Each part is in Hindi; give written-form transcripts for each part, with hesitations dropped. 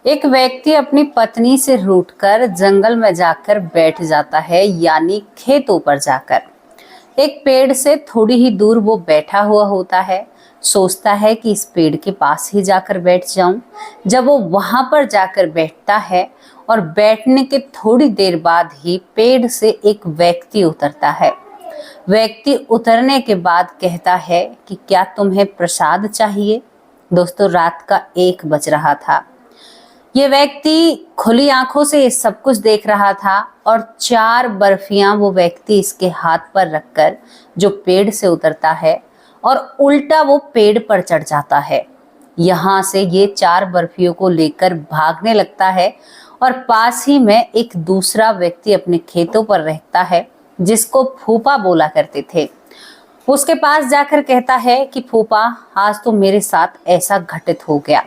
एक व्यक्ति अपनी पत्नी से रूठकर जंगल में जाकर बैठ जाता है, यानी खेतों पर जाकर। एक पेड़ से थोड़ी ही दूर वो बैठा हुआ होता है। सोचता है कि इस पेड़ के पास ही जाकर बैठ जाऊं। जब वो वहां पर जाकर बैठता है और बैठने के थोड़ी देर बाद ही पेड़ से एक व्यक्ति उतरता है। व्यक्ति उतरने के बाद कहता है कि क्या तुम्हें प्रसाद चाहिए। दोस्तों, रात का 1 बज रहा था। ये व्यक्ति खुली आंखों से ये सब कुछ देख रहा था और 4 बर्फियां वो व्यक्ति इसके हाथ पर रखकर जो पेड़ से उतरता है और उल्टा वो पेड़ पर चढ़ जाता है। यहाँ से ये 4 बर्फियों को लेकर भागने लगता है और पास ही में एक दूसरा व्यक्ति अपने खेतों पर रहता है, जिसको फूफा बोला करते थे। उसके पास जाकर कहता है कि फूफा, आज तो मेरे साथ ऐसा घटित हो गया।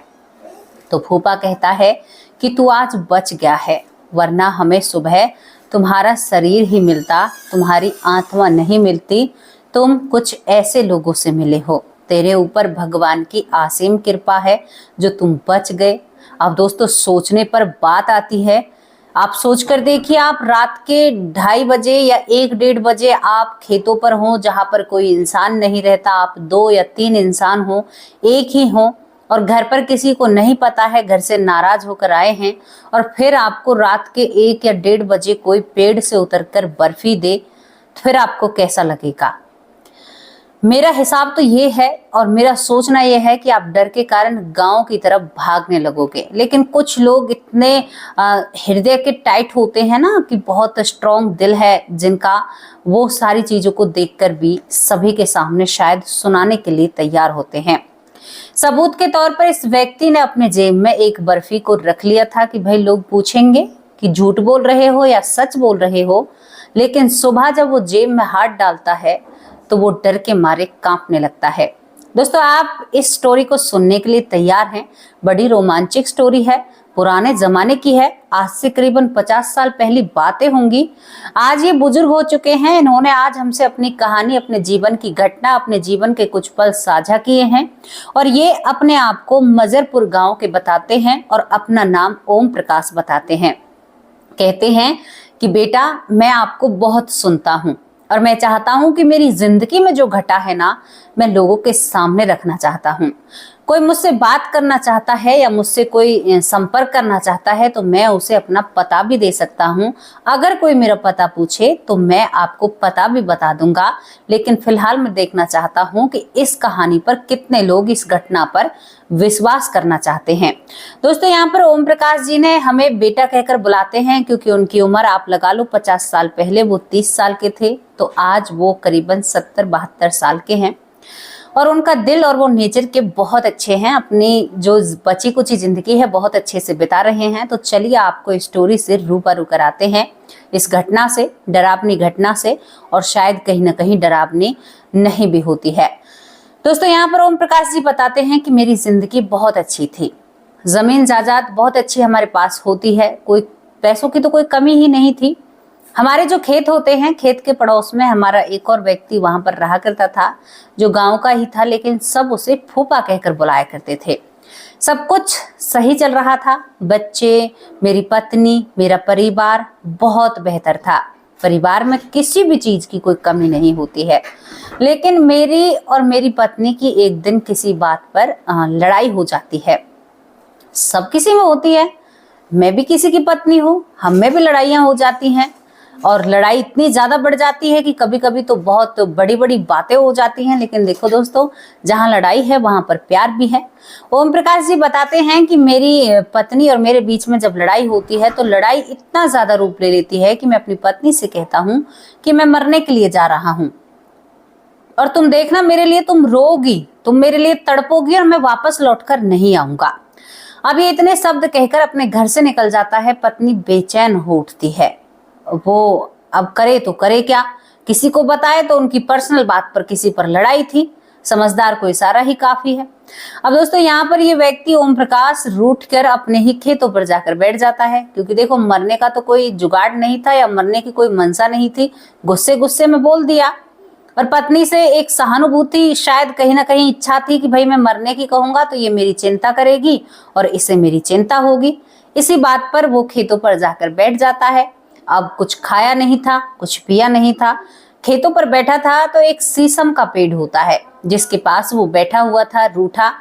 तो फूफा कहता है कि तू आज बच गया है, वरना हमें सुबह तुम्हारा शरीर ही मिलता, तुम्हारी आत्मा नहीं मिलती। तुम कुछ ऐसे लोगों से मिले हो, तेरे ऊपर भगवान की असीम कृपा है जो तुम बच गए। अब दोस्तों, सोचने पर बात आती है। आप सोच कर देखिए, आप रात के 2:30 बजे या 1-1:30 बजे आप खेतों पर हो, जहां पर कोई इंसान नहीं रहता। आप 2 या 3 इंसान हो, एक ही हो, और घर पर किसी को नहीं पता है, घर से नाराज होकर आए हैं, और फिर आपको रात के 1 या 1:30 बजे कोई पेड़ से उतरकर बर्फी दे, तो फिर आपको कैसा लगेगा। मेरा हिसाब तो ये है और मेरा सोचना ये है कि आप डर के कारण गांव की तरफ भागने लगोगे। लेकिन कुछ लोग इतने हृदय के टाइट होते हैं ना, कि बहुत स्ट्रॉन्ग दिल है जिनका, वो सारी चीजों को देखकर भी सभी के सामने शायद सुनाने के लिए तैयार होते हैं। सबूत के तौर पर इस व्यक्ति ने अपने जेब में एक बर्फी को रख लिया था कि भाई लोग पूछेंगे कि झूठ बोल रहे हो या सच बोल रहे हो। लेकिन सुबह जब वो जेब में हाथ डालता है तो वो डर के मारे कांपने लगता है। दोस्तों, आप इस स्टोरी को सुनने के लिए तैयार हैं। बड़ी रोमांचक स्टोरी है, पुराने जमाने की है। आज से करीबन 50 साल पहली बातें होंगी। आज ये बुजुर्ग हो चुके हैं। इन्होंने आज हमसे अपनी कहानी, अपने जीवन की घटना, अपने जीवन के कुछ पल साझा किए हैं और ये अपने आप को मजरपुर गांव के बताते हैं और अपना नाम ओम प्रकाश बताते हैं। कहते हैं कि बेटा, मैं आपको बहुत सुनता हूँ और मैं चाहता हूं कि मेरी जिंदगी में जो घटा है ना, मैं लोगों के सामने रखना चाहता हूं। कोई मुझसे बात करना चाहता है या मुझसे कोई संपर्क करना चाहता है तो मैं उसे अपना पता भी दे सकता हूं। अगर कोई मेरा पता पूछे तो मैं आपको पता भी बता दूंगा। लेकिन फिलहाल मैं देखना चाहता हूं कि इस कहानी पर कितने लोग इस घटना पर विश्वास करना चाहते हैं। दोस्तों, यहाँ पर ओम प्रकाश जी ने हमें बेटा कहकर बुलाते हैं, क्योंकि उनकी उम्र आप लगा लो 50 साल पहले वो 30 साल के थे, तो आज वो करीबन 70-72 साल के हैं। और उनका दिल और वो नेचर के बहुत अच्छे हैं। अपनी जो बची कुची जिंदगी है बहुत अच्छे से बिता रहे हैं। तो चलिए आपको इस स्टोरी से रूबरू कराते हैं, इस घटना से, डरावनी घटना से, और शायद कहीं ना कहीं डरावनी नहीं भी होती है। दोस्तों, यहाँ पर ओम प्रकाश जी बताते हैं कि मेरी जिंदगी बहुत अच्छी थी। जमीन जायदाद बहुत अच्छी हमारे पास होती है, कोई पैसों की तो कोई कमी ही नहीं थी। हमारे जो खेत होते हैं, खेत के पड़ोस में हमारा एक और व्यक्ति वहां पर रहा करता था, जो गांव का ही था, लेकिन सब उसे फूफा कहकर बुलाया करते थे। सब कुछ सही चल रहा था। बच्चे, मेरी पत्नी, मेरा परिवार बहुत बेहतर था। परिवार में किसी भी चीज की कोई कमी नहीं होती है। लेकिन मेरी और मेरी पत्नी की एक दिन किसी बात पर लड़ाई हो जाती है। सब किसी में होती है, मैं भी किसी की पत्नी हूँ, हम में भी लड़ाइयाँ हो जाती हैं। और लड़ाई इतनी ज्यादा बढ़ जाती है कि कभी कभी तो बहुत बड़ी बड़ी बातें हो जाती हैं। लेकिन देखो दोस्तों, जहां लड़ाई है वहां पर प्यार भी है। ओम प्रकाश जी बताते हैं कि मेरी पत्नी और मेरे बीच में जब लड़ाई होती है तो लड़ाई इतना ज्यादा रूप ले लेती है कि मैं अपनी पत्नी से कहता हूँ कि मैं मरने के लिए जा रहा हूँ, और तुम देखना मेरे लिए, तुम रोगी, तुम मेरे लिए तड़पोगी और मैं वापस लौटकर नहीं आऊंगा। अब ये इतने शब्द कहकर अपने घर से निकल जाता है। पत्नी बेचैन हो उठती है। वो अब करे तो करे क्या, किसी को बताए तो उनकी पर्सनल बात पर किसी पर लड़ाई थी। समझदार को इशारा ही काफी है। अब दोस्तों, यहाँ पर ये व्यक्ति ओम प्रकाश रूठ कर अपने ही खेतों पर जाकर बैठ जाता है, क्योंकि देखो मरने का तो कोई जुगाड़ नहीं था या मरने की कोई मंशा नहीं थी। गुस्से गुस्से में बोल दिया। और पत्नी से एक सहानुभूति, शायद कहीं ना कहीं इच्छा थी कि भाई मैं मरने की कहूंगा तो ये मेरी चिंता करेगी और इसे मेरी चिंता होगी। इसी बात पर वो खेतों पर जाकर बैठ जाता है। अब कुछ खाया नहीं था, कुछ पिया नहीं था, खेतों पर बैठा था तो एक शीशम का पेड़ होता है जिसके पास वो बैठा हुआ था, रूठा।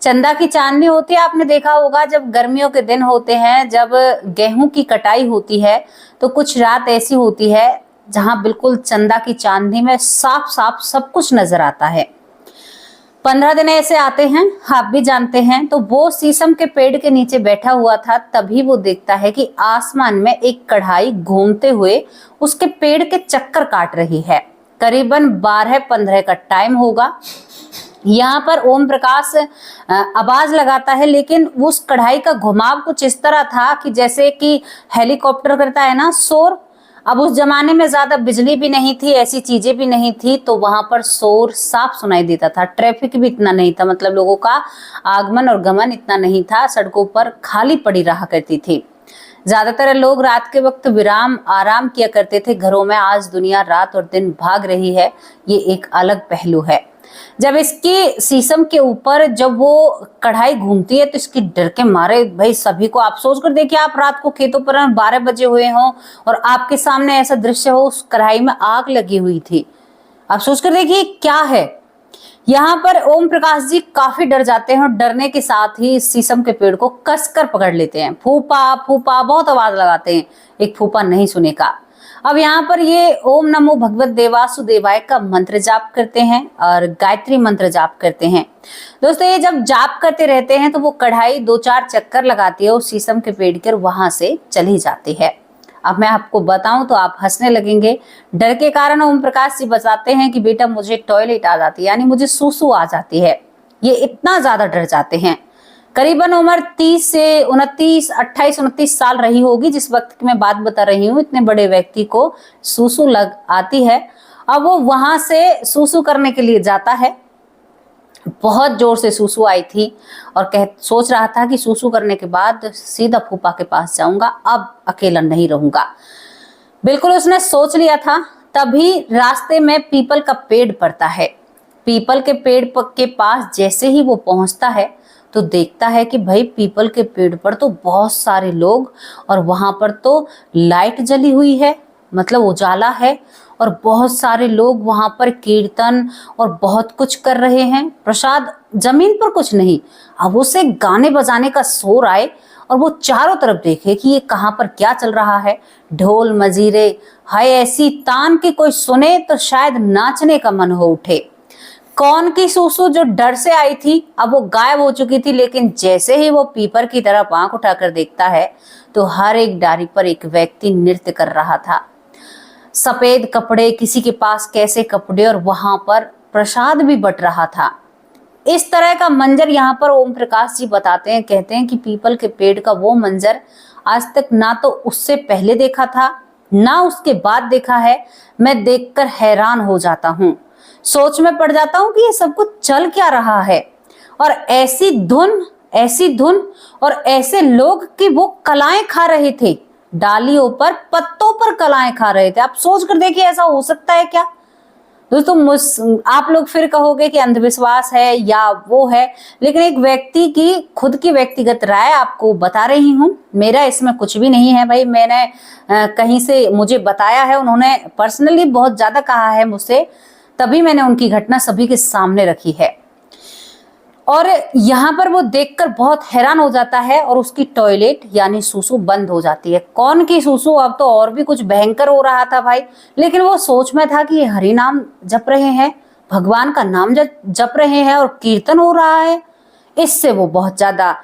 चंदा की चांदनी होती है, आपने देखा होगा जब गर्मियों के दिन होते हैं, जब गेहूं की कटाई होती है तो कुछ रात ऐसी होती है जहां बिल्कुल चंदा की चांदनी में साफ साफ सब कुछ नजर आता है। 15 दिन ऐसे आते हैं, आप भी जानते हैं। तो वो शीशम के पेड़ के नीचे बैठा हुआ था, तभी वो देखता है कि आसमान में एक कढ़ाई घूमते हुए उसके पेड़ के चक्कर काट रही है। करीबन 12-15 का टाइम होगा। यहाँ पर ओम प्रकाश आवाज लगाता है, लेकिन उस कढ़ाई का घुमाव कुछ इस तरह था कि जैसे कि हेलीकॉप्टर करता है ना शोर। अब उस जमाने में ज्यादा बिजली भी नहीं थी, ऐसी चीजें भी नहीं थी, तो वहां पर शोर साफ सुनाई देता था। ट्रैफिक भी इतना नहीं था, मतलब लोगों का आगमन और गमन इतना नहीं था, सड़कों पर खाली पड़ी रहा करती थी। ज्यादातर लोग रात के वक्त विराम आराम किया करते थे घरों में। आज दुनिया रात और दिन भाग रही है, ये एक अलग पहलू है। जब इसकी शीशम के ऊपर जब वो कढ़ाई घूमती है तो इसकी डर के मारे भाई सभी को, आप सोच कर देखिए, आप रात को खेतों पर 12 बजे हुए हो और आपके सामने ऐसा दृश्य हो, उस कढ़ाई में आग लगी हुई थी। आप सोच कर देखिए क्या है। यहाँ पर ओम प्रकाश जी काफी डर जाते हैं और डरने के साथ ही इस शीशम के पेड़ को कसकर पकड़ लेते हैं। फूफा फूफा बहुत आवाज लगाते हैं, एक फूफा नहीं सुने का। अब यहाँ पर ये ओम नमो भगवत देवासुदेवाय का मंत्र जाप करते हैं और गायत्री मंत्र जाप करते हैं। दोस्तों ये जब जाप करते रहते हैं तो वो कढ़ाई 2-4 चक्कर लगाती है उस शीशम के पेड़ के, वहां से चली जाती है। अब मैं आपको बताऊं तो आप हंसने लगेंगे। डर के कारण ओम प्रकाश जी बताते हैं कि बेटा मुझे टॉयलेट आ जाती है, यानी मुझे सूसू आ जाती है। ये इतना ज्यादा डर जाते हैं। करीबन उम्र 30 से 28 साल रही होगी जिस वक्त की मैं बात बता रही हूँ। इतने बड़े व्यक्ति को सूसू लग आती है। अब वो वहां से सूसू करने के लिए जाता है। बहुत जोर से सूसू आई थी और सोच रहा था कि सूसू करने के बाद सीधा फूफा के पास जाऊंगा, अब अकेला नहीं रहूंगा। बिल्कुल उसने सोच लिया था। तभी रास्ते में पीपल का पेड़ पड़ता है। पीपल के पेड़ के पास जैसे ही वो पहुंचता है तो देखता है कि भाई पीपल के पेड़ पर तो बहुत सारे लोग और वहां पर तो लाइट जली हुई है, मतलब उजाला है और बहुत सारे लोग वहां पर कीर्तन और बहुत कुछ कर रहे हैं। प्रसाद जमीन पर कुछ नहीं। अब उसे गाने बजाने का शोर आए और वो चारों तरफ देखे कि ये कहाँ पर क्या चल रहा है। ढोल मजीरे, हाय ऐसी तान की कोई सुने तो शायद नाचने का मन हो उठे। कौन की सूसू जो डर से आई थी अब वो गायब हो चुकी थी, लेकिन जैसे ही वो पीपर की तरफ आंख उठाकर देखता है तो हर एक डाली पर एक व्यक्ति नृत्य कर रहा था। सफेद कपड़े, किसी के पास कैसे कपड़े, और वहां पर प्रसाद भी बट रहा था। इस तरह का मंजर यहाँ पर ओम प्रकाश जी बताते हैं, कहते हैं कि पीपल के पेड़ का वो मंजर आज तक ना तो उससे पहले देखा था ना उसके बाद देखा है। मैं देखकर हैरान हो जाता हूँ, सोच में पड़ जाता हूँ कि ये सब कुछ चल क्या रहा है। और ऐसी धुन और ऐसे लोग कि वो कलाएं खा रहे थे, डालियों पर पत्तों पर कलाएं खा रहे थे। आप सोच कर देखिए ऐसा हो सकता है क्या। दोस्तों आप लोग फिर कहोगे कि अंधविश्वास है या वो है, लेकिन एक व्यक्ति की खुद की व्यक्तिगत राय आपको बता रही हूँ। मेरा इसमें कुछ भी नहीं है भाई, मैंने कहीं से मुझे बताया है, उन्होंने पर्सनली बहुत ज्यादा कहा है मुझसे, तभी मैंने उनकी घटना सभी के सामने रखी है। और यहाँ पर वो देखकर बहुत हैरान हो जाता है और उसकी टॉयलेट यानी सूसू बंद हो जाती है। कौन की सूसू, अब तो और भी कुछ भयंकर हो रहा था भाई। लेकिन वो सोच में था कि ये हरि नाम जप रहे हैं, भगवान का नाम जप रहे हैं और कीर्तन हो रहा है। इससे वो बहुत ज्यादा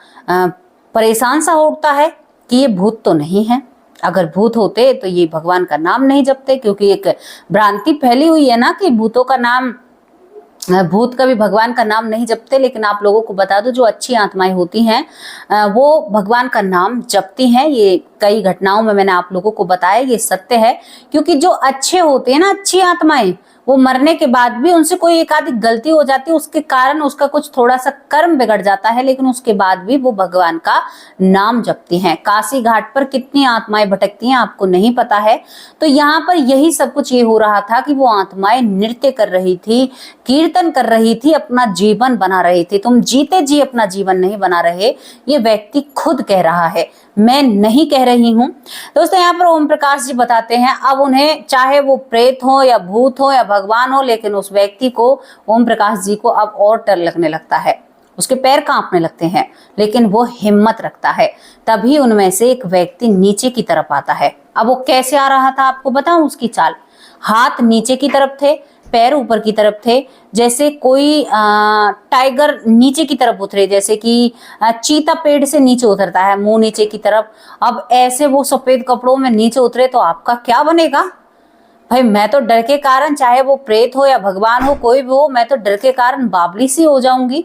परेशान सा उठता है कि ये भूत तो नहीं है। अगर भूत होते तो ये भगवान का नाम नहीं जपते, क्योंकि एक भ्रांति फैली हुई है ना कि भूत कभी भगवान का नाम नहीं जपते। लेकिन आप लोगों को बता दो, जो अच्छी आत्माएं होती हैं वो भगवान का नाम जपती हैं। ये कई घटनाओं में मैंने आप लोगों को बताया, ये सत्य है। क्योंकि जो अच्छे होते हैं ना, अच्छी आत्माएं, वो मरने के बाद भी उनसे कोई एक आधी गलती हो जाती है, उसके कारण उसका कुछ थोड़ा सा कर्म बिगड़ जाता है, लेकिन उसके बाद भी वो भगवान का नाम जपती हैं। काशी घाट पर कितनी आत्माएं भटकती हैं आपको नहीं पता है। तो यहाँ पर यही सब कुछ ये हो रहा था कि वो आत्माएं नृत्य कर रही थी, कीर्तन कर रही थी, अपना जीवन बना रही थी। तुम जीते जी अपना जीवन नहीं बना रहे, ये व्यक्ति खुद कह रहा है, मैं नहीं कह रही हूं। दोस्तों यहाँ पर ओम प्रकाश जी बताते हैं, अब उन्हें चाहे वो प्रेत हो या भूत हो या भगवान हो, लेकिन उस व्यक्ति को, ओम प्रकाश जी को अब और डर लगने लगता है, उसके पैर कांपने लगते हैं, लेकिन वो हिम्मत रखता है। तभी उनमें से एक व्यक्ति नीचे की तरफ आता है। अब वो कैसे आ रहा था आपको बताऊं उसकी चाल। हाथ नीचे की तरफ थे, पैर ऊपर की तरफ थे, जैसे कोई टाइगर नीचे की तरफ उतरे, जैसे कि चीता पेड़ से नीचे उतरता है मुंह नीचे की तरफ। अब ऐसे वो सफेद कपड़ों में नीचे उतरे तो आपका क्या बनेगा भाई। मैं तो डर के कारण, चाहे वो प्रेत हो या भगवान हो, कोई भी हो, मैं तो डर के कारण बावली सी हो जाऊंगी।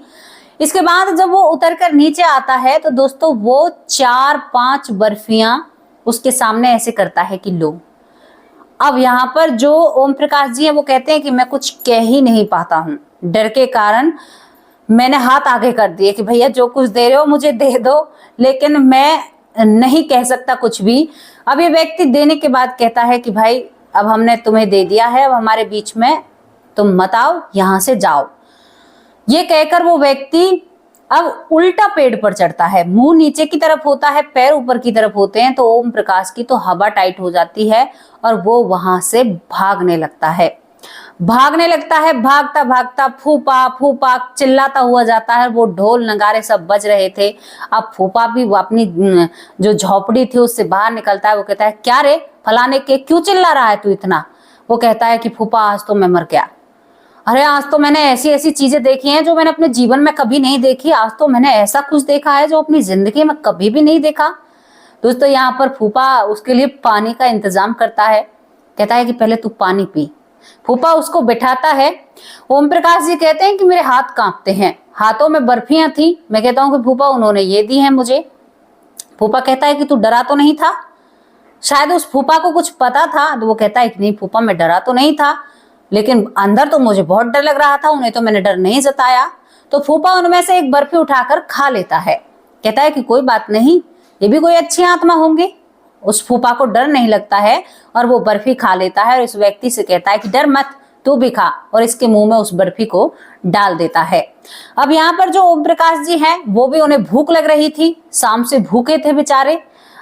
इसके बाद जब वो उतर कर नीचे आता है तो दोस्तों वो 4-5 बर्फियां उसके सामने ऐसे करता है कि लो। अब यहाँ पर जो ओम प्रकाश जी है वो कहते हैं कि मैं कुछ कह ही नहीं पाता हूँ, डर के कारण मैंने हाथ आगे कर दिए कि भैया जो कुछ दे रहे हो मुझे दे दो, लेकिन मैं नहीं कह सकता कुछ भी। अब ये व्यक्ति देने के बाद कहता है कि भाई अब हमने तुम्हें दे दिया है, अब हमारे बीच में तुम मत आओ, यहां से जाओ। ये कहकर वो व्यक्ति अब उल्टा पेड़ पर चढ़ता है, मुंह नीचे की तरफ होता है, पैर ऊपर की तरफ होते हैं। तो ओम प्रकाश की तो हवा टाइट हो जाती है और वो वहां से भागने लगता है। भागता भागता फूफा फूफा चिल्लाता हुआ जाता है। वो ढोल नगारे सब बज रहे थे। अब फूफा भी वो अपनी जो झोपड़ी थी उससे बाहर निकलता है। वो कहता है क्या रे फलाने के, क्यों चिल्ला रहा है तू इतना। वो कहता है कि फूफा आज तो मैं मर गया। अरे आज तो मैंने ऐसी ऐसी चीजें देखी हैं जो मैंने अपने जीवन में कभी नहीं देखी। आज तो मैंने ऐसा कुछ देखा है जो अपनी जिंदगी में कभी भी नहीं देखा। दोस्तों यहाँ पर फूफा उसके लिए पानी का इंतजाम करता है, कहता है कि पहले तू पानी पी। फूफा उसको बिठाता है। ओम प्रकाश जी कहते हैं कि मेरे हाथ कांपते हैं, हाथों में बर्फियां थी। मैं कहता हूँ कि फूफा उन्होंने ये दी है मुझे। फूफा कहता है कि तू डरा तो नहीं था। शायद उस फूफा को कुछ पता था, तो वो कहता है कि नहीं फूफा मैं डरा तो नहीं था, लेकिन अंदर तो मुझे बहुत डर लग रहा था, उन्हें तो मैंने डर नहीं जताया। तो फूफा उनमें से एक बर्फी उठाकर खा लेता है। कहता है कि कोई बात नहीं, ये भी कोई अच्छी आत्मा होंगी। उस फूफा को डर नहीं लगता है और वो बर्फी खा लेता है और इस व्यक्ति से कहता है कि डर मत, तू भी खा, और इसके मुंह में उस बर्फी को डाल देता है। अब यहाँ पर जो ओम प्रकाश जी हैं वो भी, उन्हें भूख लग रही थी, शाम से भूखे थे बेचारे।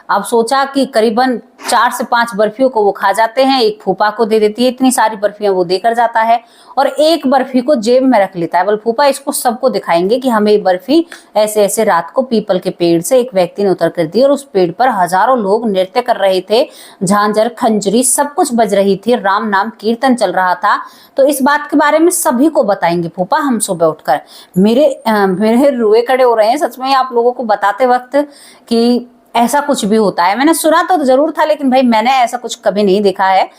अब सोचा कि करीबन 4 से 5 बर्फियों को वो खा जाते हैं, एक फूफा को दे देती है, इतनी सारी बर्फियां वो देकर जाता है और एक बर्फी को जेब में रख लेता है। बोल फूफा इसको सबको दिखाएंगे कि हमें ये बर्फी ऐसे ऐसे रात को पीपल के पेड़ से एक व्यक्ति ने उतर कर दी और उस पेड़ पर हजारों लोग नृत्य कर रहे थे, झांझर खंजरी सब कुछ बज रही थी, राम नाम कीर्तन चल रहा था। तो इस बात के बारे में सभी को बताएंगे फूफा हम सुबह उठकर। मेरे रुए खड़े हो रहे हैं सच में आप लोगों को बताते वक्त कि ऐसा कुछ भी होता है। मैंने सुना तो जरूर था, लेकिन भाई मैंने ऐसा कुछ कभी नहीं देखा है।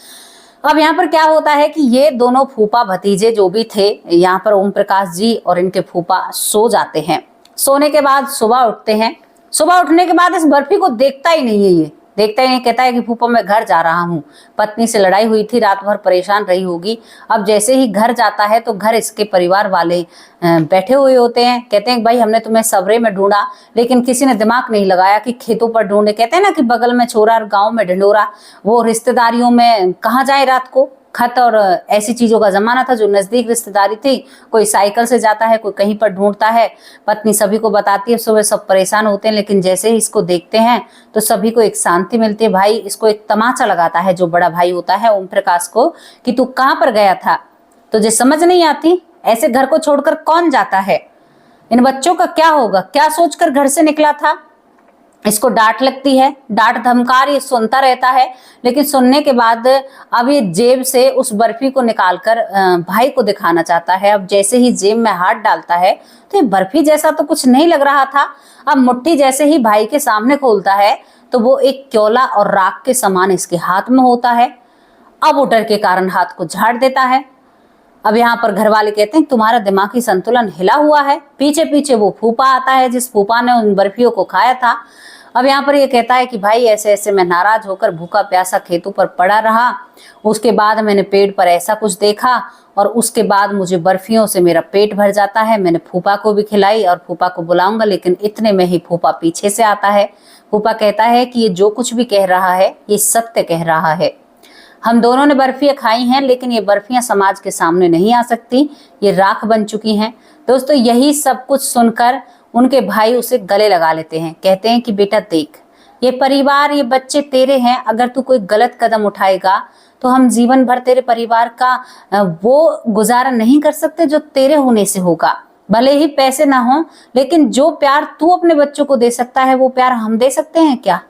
अब यहाँ पर क्या होता है कि ये दोनों फूफा भतीजे जो भी थे, यहाँ पर ओम प्रकाश जी और इनके फूफा सो जाते हैं। सोने के बाद सुबह उठते हैं। सुबह उठने के बाद इस बर्फी को देखता ही नहीं है, ये देखता ही नहीं, कहता है कि फूफा मैं घर जा रहा हूँ। पत्नी से लड़ाई हुई थी, रात भर परेशान रही होगी। अब जैसे ही घर जाता है तो घर इसके परिवार वाले बैठे हुए होते हैं। कहते हैं भाई हमने तुम्हें सवरे में ढूंढा, लेकिन किसी ने दिमाग नहीं लगाया कि खेतों पर ढूंढे। कहते हैं ना कि बगल में छोरा और गाँव में ढिंडोरा, वो रिश्तेदारियों में कहाँ जाए रात को। खत और ऐसी चीजों का जमाना था, जो नजदीक रिश्तेदारी थी, कोई साइकिल से जाता है, कोई कहीं पर ढूंढता है। पत्नी सभी को बताती है, सुबह सब परेशान होते हैं, लेकिन जैसे ही इसको देखते हैं तो सभी को एक शांति मिलती है। भाई इसको एक तमाचा लगाता है जो बड़ा भाई होता है ओम प्रकाश को, कि तू कहाँ पर गया था, तुझे समझ नहीं आती, ऐसे घर को छोड़कर कौन जाता है, इन बच्चों का क्या होगा, क्या सोचकर घर से निकला था। इसको डांट लगती है, डांट धमकार ये सुनता रहता है, लेकिन सुनने के बाद अब ये जेब से उस बर्फी को निकालकर भाई को दिखाना चाहता है। अब जैसे ही जेब में हाथ डालता है तो ये बर्फी जैसा तो कुछ नहीं लग रहा था। अब मुट्ठी जैसे ही भाई के सामने खोलता है तो वो एक क्योला और राख के समान इसके हाथ में होता है। अब वो डर के कारण हाथ को झाड़ देता है। अब यहाँ पर घर वाले कहते हैं तुम्हारा दिमागी संतुलन हिला हुआ है। पीछे पीछे वो फूफा आता है जिस फूफा ने उन बर्फियों को खाया था। अब यहाँ पर ये कहता है कि भाई ऐसे ऐसे मैं नाराज होकर भूखा प्यासा खेतों पर पड़ा रहा, उसके बाद मैंने पेड़ पर ऐसा कुछ देखा और उसके बाद मुझे बर्फियों से मेरा पेट भर जाता है। मैंने फूफा को भी खिलाई और फूफा को बुलाऊंगा, लेकिन इतने में ही फूफा पीछे से आता है। फूफा कहता है कि ये जो कुछ भी कह रहा है ये सत्य कह रहा है। हम दोनों ने बर्फियां खाई हैं, लेकिन ये बर्फियां समाज के सामने नहीं आ सकती, ये राख बन चुकी हैं। दोस्तों यही सब कुछ सुनकर उनके भाई उसे गले लगा लेते हैं, कहते हैं कि बेटा देख, ये परिवार, ये बच्चे तेरे हैं, अगर तू कोई गलत कदम उठाएगा तो हम जीवन भर तेरे परिवार का वो गुजारा नहीं कर सकते जो तेरे होने से होगा। भले ही पैसे ना हो, लेकिन जो प्यार तू अपने बच्चों को दे सकता है वो प्यार हम दे सकते हैं क्या?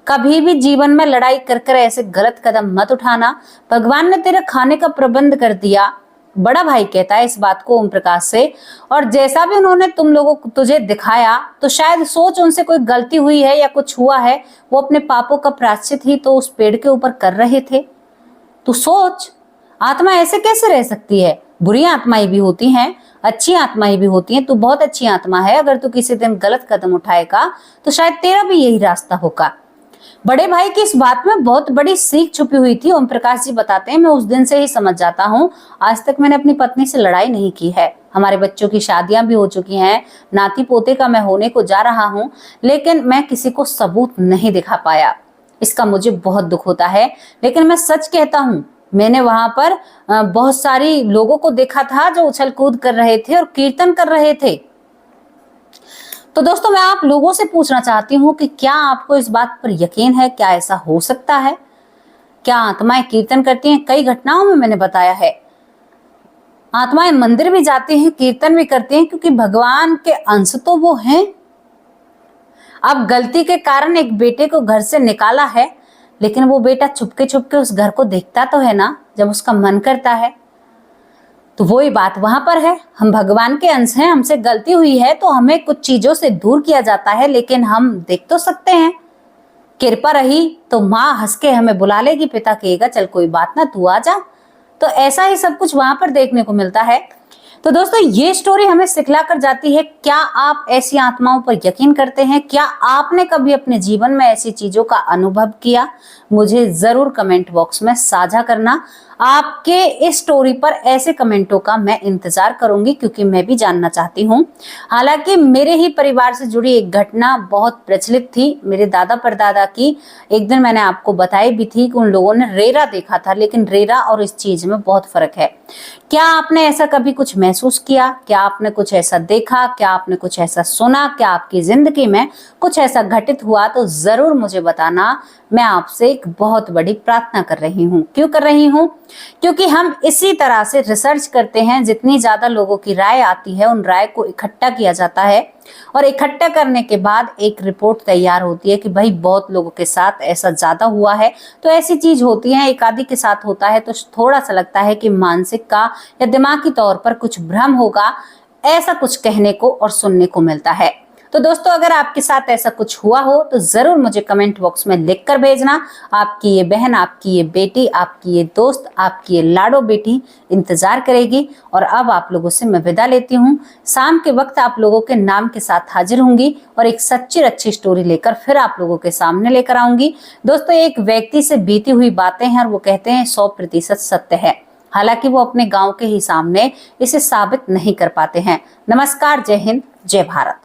कभी भी जीवन में लड़ाई कर कर ऐसे गलत कदम मत उठाना, भगवान ने तेरे खाने का प्रबंध कर दिया। बड़ा भाई कहता है इस बात को ओम प्रकाश से, और जैसा भी उन्होंने तुम लोगों को तुझे दिखाया तो शायद सोच उनसे कोई गलती हुई है या कुछ हुआ है, वो अपने पापों का प्रायश्चित ही तो उस पेड़ के ऊपर कर रहे थे। तू सोच, आत्मा ऐसे कैसे रह सकती है? बुरी आत्माएं भी होती हैं, अच्छी आत्माएं भी होती हैं। तू बहुत अच्छी आत्मा है, अगर तू किसी दिन गलत कदम उठाएगा तो शायद तेरा भी यही रास्ता होगा। बड़े भाई की इस बात में बहुत बड़ी सीख छुपी हुई थी। ओम प्रकाश जी बताते हैं, मैं उस दिन से ही समझ जाता हूँ, आज तक मैंने अपनी पत्नी से लड़ाई नहीं की है। हमारे बच्चों की शादियां भी हो चुकी हैं, नाती पोते का मैं होने को जा रहा हूँ, लेकिन मैं किसी को सबूत नहीं दिखा पाया। इसका मुझे बहुत दुख होता है, लेकिन मैं सच कहता हूँ, मैंने वहां पर बहुत सारी लोगों को देखा था जो उछल कूद कर रहे थे और कीर्तन कर रहे थे। तो दोस्तों मैं आप लोगों से पूछना चाहती हूँ कि क्या आपको इस बात पर यकीन है? क्या ऐसा हो सकता है? क्या आत्माएं कीर्तन करती हैं? कई घटनाओं में मैंने बताया है, आत्माएं मंदिर भी जाती हैं, कीर्तन भी करती हैं, क्योंकि भगवान के अंश तो वो हैं। अब गलती के कारण एक बेटे को घर से निकाला है, लेकिन वो बेटा छुपके छुपके उस घर को देखता तो है ना जब उसका मन करता है। तो वही बात वहां पर है, हम भगवान के अंश हैं, हमसे गलती हुई है तो हमें कुछ चीजों से दूर किया जाता है, लेकिन हम देख तो सकते हैं। कृपा रही तो माँ हंस के हमें बुला लेगी, पिता कहेगा चल कोई बात ना तू आ जा। तो ऐसा ही सब कुछ वहां पर देखने को मिलता है। तो दोस्तों ये स्टोरी हमें सिखला कर जाती है, क्या आप ऐसी आत्माओं पर यकीन करते हैं? क्या आपने कभी अपने जीवन में ऐसी चीजों का अनुभव किया? मुझे जरूर कमेंट बॉक्स में साझा करना। आपके इस स्टोरी पर ऐसे कमेंटों का मैं इंतजार करूंगी, क्योंकि मैं भी जानना चाहती हूँ। हालांकि मेरे ही परिवार से जुड़ी एक घटना बहुत प्रचलित थी, मेरे दादा परदादा की। एक दिन मैंने आपको बताई भी थी कि उन लोगों ने रेरा देखा था, लेकिन रेरा और इस चीज में बहुत फर्क है। क्या आपने ऐसा कभी कुछ महसूस किया? क्या आपने कुछ ऐसा देखा? क्या आपने कुछ ऐसा सुना? क्या आपकी जिंदगी में कुछ ऐसा घटित हुआ? तो जरूर मुझे बताना। मैं आपसे एक बहुत बड़ी प्रार्थना कर रही हूँ। क्यों कर रही हूँ? क्योंकि हम इसी तरह से रिसर्च करते हैं, जितनी ज्यादा लोगों की राय आती है उन राय को इकट्ठा किया जाता है, और इकट्ठा करने के बाद एक रिपोर्ट तैयार होती है कि भाई बहुत लोगों के साथ ऐसा ज्यादा हुआ है। तो ऐसी चीज होती है, एक आदि के साथ होता है तो थोड़ा सा लगता है कि मानसिक का या दिमागी तौर पर कुछ भ्रम होगा, ऐसा कुछ कहने को और सुनने को मिलता है। तो दोस्तों अगर आपके साथ ऐसा कुछ हुआ हो तो जरूर मुझे कमेंट बॉक्स में लिख कर भेजना। आपकी ये बहन, आपकी ये बेटी, आपकी ये दोस्त, आपकी ये लाडो बेटी इंतजार करेगी। और अब आप लोगों से मैं विदा लेती हूँ। शाम के वक्त आप लोगों के नाम के साथ हाजिर होंगी और एक सच्ची अच्छी स्टोरी लेकर फिर आप लोगों के सामने लेकर आऊंगी। दोस्तों एक व्यक्ति से बीती हुई बातें हैं और वो कहते हैं 100% सत्य है, हालांकि वो अपने गाँव के ही सामने इसे साबित नहीं कर पाते हैं। नमस्कार, जय हिंद, जय भारत।